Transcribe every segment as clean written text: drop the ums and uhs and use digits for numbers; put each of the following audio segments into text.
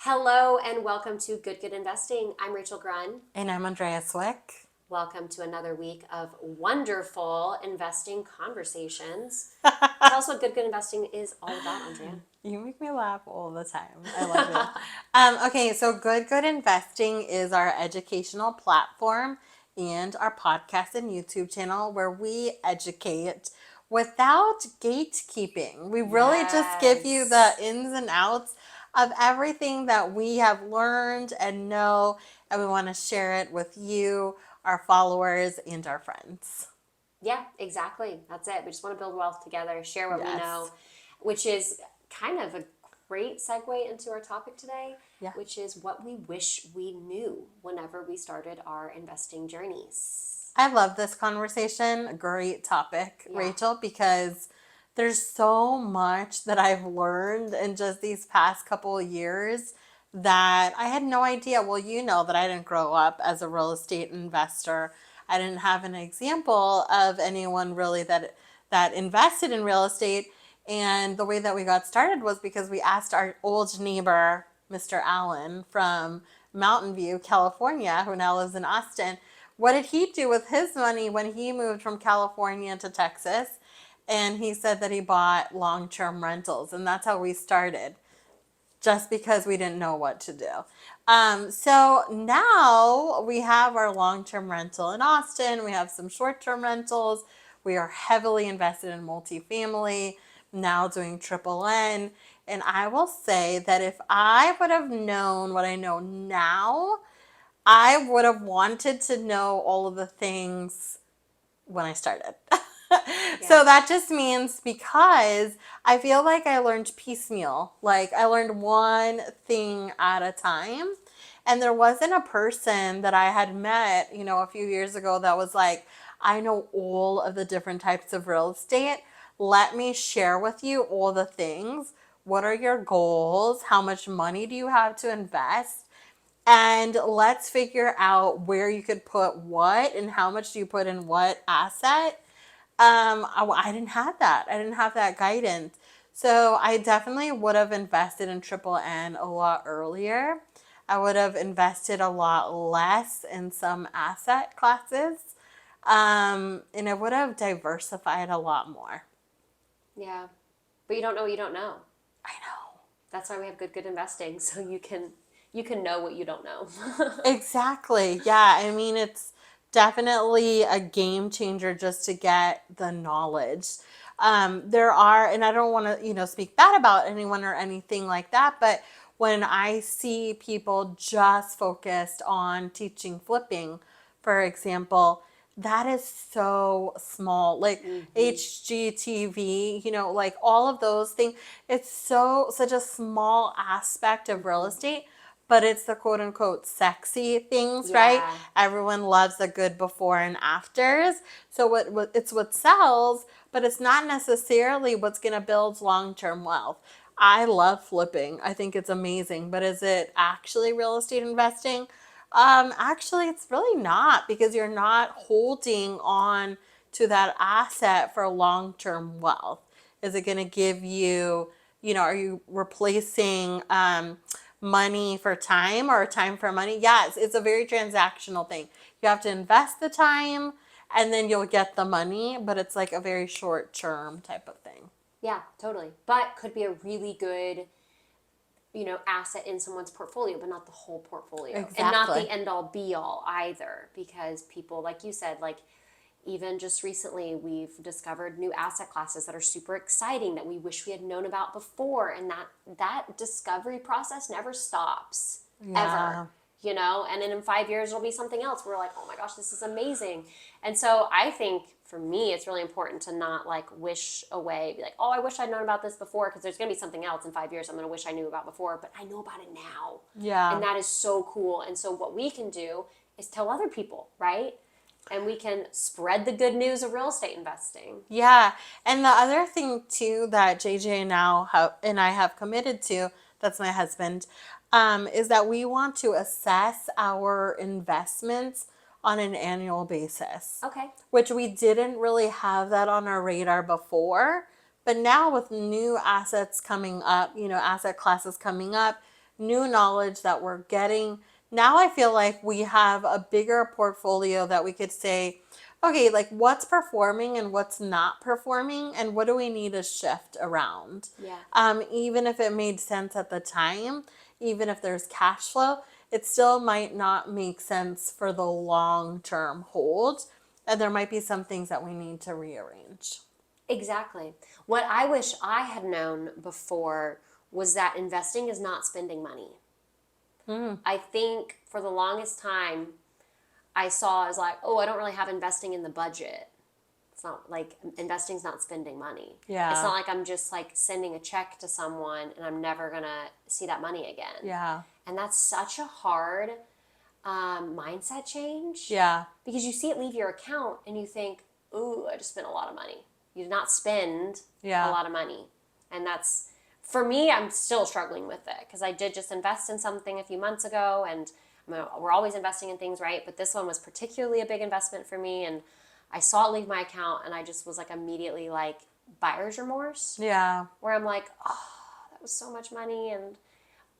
Hello and welcome to GoodGood Investing. I'm Rachel Grunn. And I'm Andrea Cwik. Welcome to another week of wonderful investing conversations. Tell us what GoodGood Investing is all about, Andrea. You make me laugh all the time. I love you. Okay, so GoodGood Investing is our educational platform and our podcast and YouTube channel where we educate without gatekeeping. We really just give you the ins and outs of everything that we have learned and know, and we want to share it with you, our followers, and our friends. Yeah, exactly. That's it. We just want to build wealth together, share what we Yes. know, which is kind of a great segue into our topic today, Yeah. which is what we wish we knew whenever we started our investing journeys. I love this conversation. Great topic, Yeah. Rachel, because there's so much that I've learned in just these past couple of years that I had no idea. Well, you know that I didn't grow up as a real estate investor. I didn't have an example of anyone really that invested in real estate. And the way that we got started was because we asked our old neighbor, Mr. Allen from Mountain View, California, who now lives in Austin, what did he do with his money when he moved from California to Texas? And he said that he bought long-term rentals, and that's how we started, just because we didn't know what to do. So now we have our long-term rental in Austin. We have some short-term rentals. We are heavily invested in multifamily, now doing triple N. And I will say that if I would have known what I know now, I would have wanted to know all of the things when I started. So that just means because I feel like I learned piecemeal. Like I learned one thing at a time. And there wasn't a person that I had met, a few years ago that was like, I know all of the different types of real estate. Let me share with you all the things. What are your goals? How much money do you have to invest? And let's figure out where you could put what and how much do you put in what asset. I didn't have that. I didn't have that guidance. So I definitely would have invested in Triple N a lot earlier. I would have invested a lot less in some asset classes. And I would have diversified a lot more. Yeah. But you don't know what you don't know. I know. That's why we have GoodGood Investing, so you can know what you don't know. Exactly. Yeah. I mean, it's definitely a game changer just to get the knowledge. There are, and I don't want to, speak bad about anyone or anything like that, but when I see people just focused on teaching flipping, for example, that is so small. Like HGTV, like all of those things, it's such a small aspect of real estate, but it's the quote unquote sexy things, right? Everyone loves the good before and afters. So it's what sells, but it's not necessarily what's going to build long-term wealth. I love flipping. I think it's amazing, but is it actually real estate investing? Actually, it's really not, because you're not holding on to that asset for long-term wealth. Is it going to give you, are you replacing money for time or time for money? Yes, it's a very transactional thing. You have to invest the time and then you'll get the money, but it's like a very short term type of thing. Yeah, totally. But could be a really good, asset in someone's portfolio, but not the whole portfolio. Exactly. And not the end all be all either, because people, like you said, like even just recently, we've discovered new asset classes that are super exciting that we wish we had known about before, and that discovery process never stops ever. And then in 5 years it'll be something else. We're like, oh my gosh, this is amazing. And so I think for me, it's really important to not like wish away, be like, oh, I wish I'd known about this before, because there's going to be something else in 5 years I'm going to wish I knew about before, but I know about it now. Yeah. And that is so cool. And so what we can do is tell other people, right? And we can spread the good news of real estate investing. Yeah. And the other thing too that JJ and I have committed to, that's my husband, is that we want to assess our investments on an annual basis. Okay. Which we didn't really have that on our radar before. But now with new assets coming up, asset classes coming up, new knowledge that we're getting. Now I feel like we have a bigger portfolio that we could say, okay, like what's performing and what's not performing, and what do we need to shift around? Yeah. Even if it made sense at the time, even if there's cash flow, it still might not make sense for the long term hold. And there might be some things that we need to rearrange. Exactly. What I wish I had known before was that investing is not spending money. I think for the longest time, I saw as like, oh, I don't really have investing in the budget. It's not like investing's not spending money. Yeah. It's not like I'm just like sending a check to someone and I'm never gonna see that money again. Yeah. And that's such a hard mindset change. Yeah. Because you see it leave your account and you think, ooh, I just spent a lot of money. You did not spend Yeah. a lot of money. And that's, for me, I'm still struggling with it because I did just invest in something a few months ago, and we're always investing in things, right? But this one was particularly a big investment for me, and I saw it leave my account and I just was like immediately like buyer's remorse, Yeah. where I'm like, oh, that was so much money.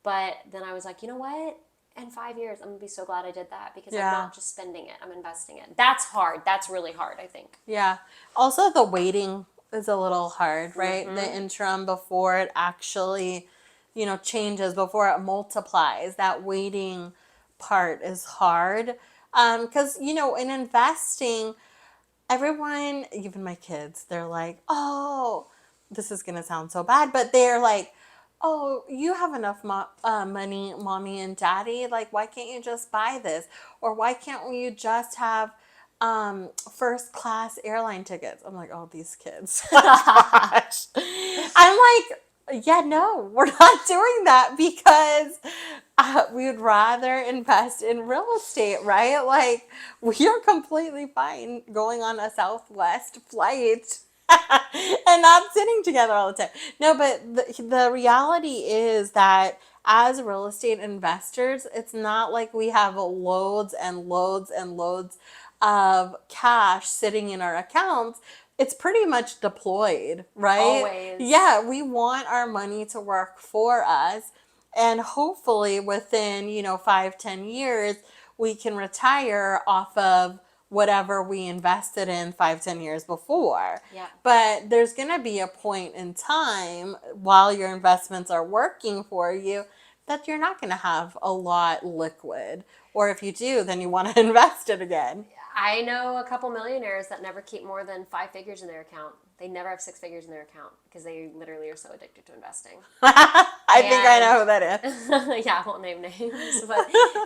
But then I was like, you know what? In 5 years, I'm gonna be so glad I did that because Yeah. I'm not just spending it, I'm investing it. That's hard. That's really hard, I think. Yeah. Also, the waiting is a little hard, right? The interim before it actually, changes, before it multiplies. That waiting part is hard. Because, in investing, everyone, even my kids, they're like, oh, this is going to sound so bad, but they're like, oh, you have enough money, mommy and daddy. Like, why can't you just buy this? Or why can't you just have first class airline tickets? I'm like, oh, these kids. My gosh. I'm like, yeah, no, we're not doing that because we would rather invest in real estate, right? Like, we are completely fine going on a Southwest flight and not sitting together all the time. No, but the reality is that as real estate investors, it's not like we have loads and loads and loads of cash sitting in our accounts. It's pretty much deployed, right? Always. Yeah, we want our money to work for us. And hopefully within, 5-10 years, we can retire off of whatever we invested in 5-10 years before. Yeah. But there's going to be a point in time while your investments are working for you that you're not going to have a lot liquid. Or if you do, then you want to invest it again. I know a couple millionaires that never keep more than 5 figures in their account. They never have 6 figures in their account because they literally are so addicted to investing. I think I know who that is. Yeah, I won't name names,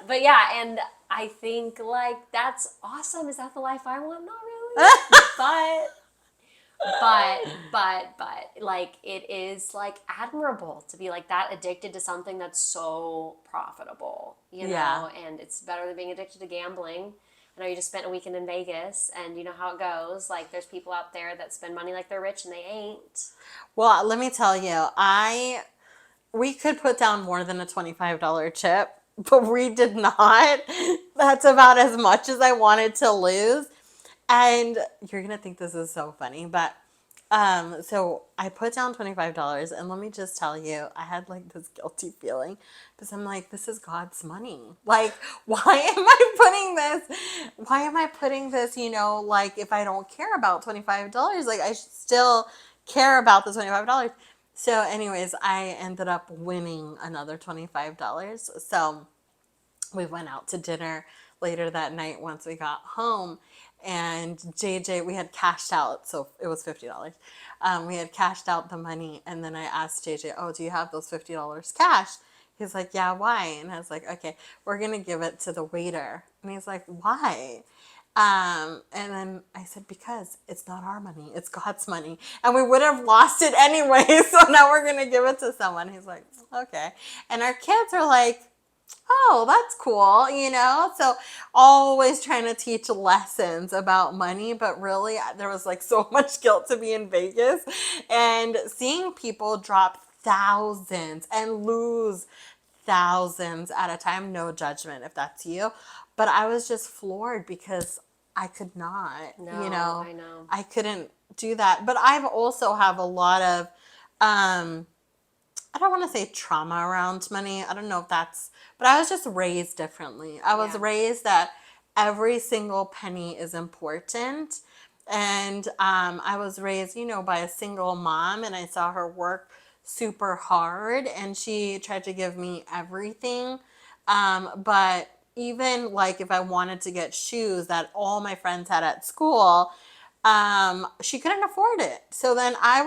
but yeah, and I think like that's awesome. Is that the life I want? Not really, but like it is like admirable to be like that addicted to something that's so profitable, Yeah. and it's better than being addicted to gambling. I know you just spent a weekend in Vegas and you know how it goes. Like there's people out there that spend money like they're rich and they ain't. Well, let me tell you, we could put down more than a $25 chip, but we did not. That's about as much as I wanted to lose. And you're going to think this is so funny, but so I put down $25, and let me just tell you, I had like this guilty feeling because I'm like, this is God's money. Like, why am I putting this, like if I don't care about $25, like I should still care about the $25. So anyways, I ended up winning another $25. So we went out to dinner later that night once we got home, and JJ, we had cashed out, so it was $50. We had cashed out the money, and then I asked JJ, oh, do you have those $50 cash? He's like, yeah, why? And I was like, okay, we're gonna give it to the waiter. And he's like, why? And then I said, because it's not our money, it's God's money. And we would have lost it anyway, so now we're gonna give it to someone. He's like, okay. And our kids are like, oh, that's cool, So always trying to teach lessons about money, but really there was like so much guilt to be in Vegas and seeing people drop thousands and lose thousands at a time. No judgment if that's you, but I was just floored because I could not, No, I know. I couldn't do that. But I've also have a lot of I don't want to say trauma around money. I don't know if that's, but I was just raised differently. I was Yeah. raised that every single penny is important. And I was raised, by a single mom, and I saw her work super hard, and she tried to give me everything. But even like if I wanted to get shoes that all my friends had at school, she couldn't afford it. So then I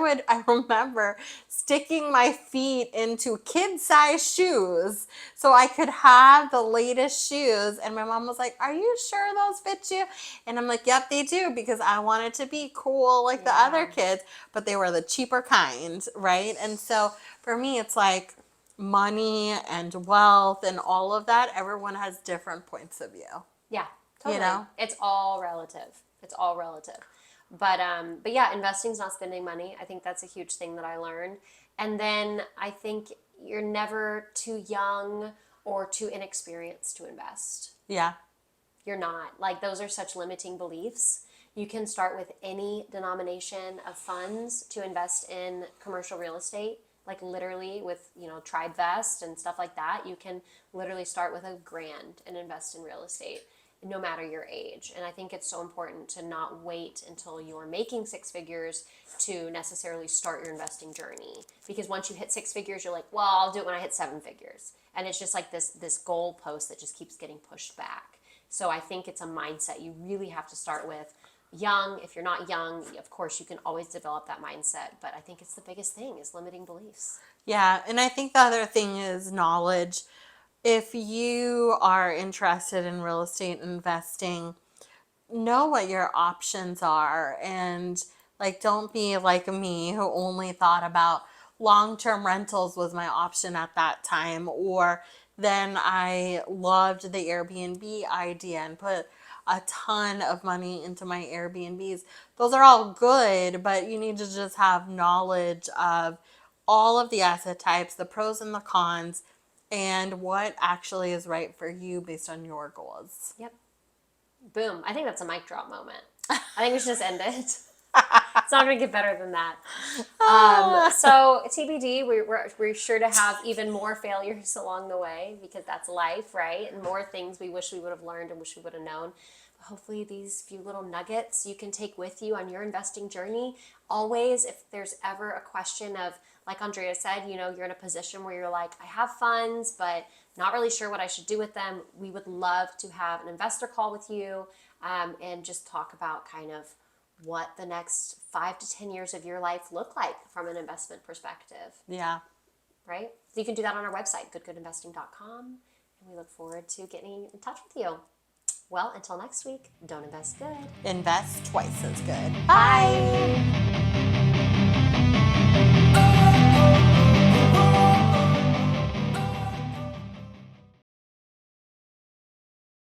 remember sticking my feet into kid size shoes so I could have the latest shoes. And my mom was like, "Are you sure those fit you?" And I'm like, "Yep, they do," because I wanted to be cool like the other Yeah. kids, but they were the cheaper kind, right? And so for me, it's like money and wealth and all of that, everyone has different points of view, Yeah, you totally. know? It's all relative. It's all relative. But yeah, investing's not spending money. I think that's a huge thing that I learned. And then I think you're never too young or too inexperienced to invest. Yeah. You're not. Like, those are such limiting beliefs. You can start with any denomination of funds to invest in commercial real estate, like literally with, TribeVest and stuff like that. You can literally start with $1,000 and invest in real estate, no matter your age. And I think it's so important to not wait until you're making six figures to necessarily start your investing journey. Because once you hit six figures, you're like, well, I'll do it when I hit seven figures. And it's just like this goal post that just keeps getting pushed back. So I think it's a mindset you really have to start with young. If you're not young, of course, you can always develop that mindset. But I think it's the biggest thing is limiting beliefs. Yeah, and I think the other thing is knowledge. If you are interested in real estate investing, know what your options are, and like don't be like me who only thought about long-term rentals was my option at that time, or then I loved the Airbnb idea and put a ton of money into my Airbnbs. Those are all good, but you need to just have knowledge of all of the asset types, the pros and the cons, and what actually is right for you based on your goals. Yep. Boom. I think that's a mic drop moment. I think we should just end it. It's not going to get better than that. So TBD, we're sure to have even more failures along the way because that's life, right? And more things we wish we would have learned and wish we would have known. But hopefully these few little nuggets you can take with you on your investing journey. Always, if there's ever a question of, like Andrea said, you're in a position where you're like, I have funds, but not really sure what I should do with them. We would love to have an investor call with you and just talk about kind of what the next 5 to 10 years of your life look like from an investment perspective. Yeah. Right? So you can do that on our website, goodgoodinvesting.com. And we look forward to getting in touch with you. Well, until next week, don't invest good. Invest twice as good. Bye.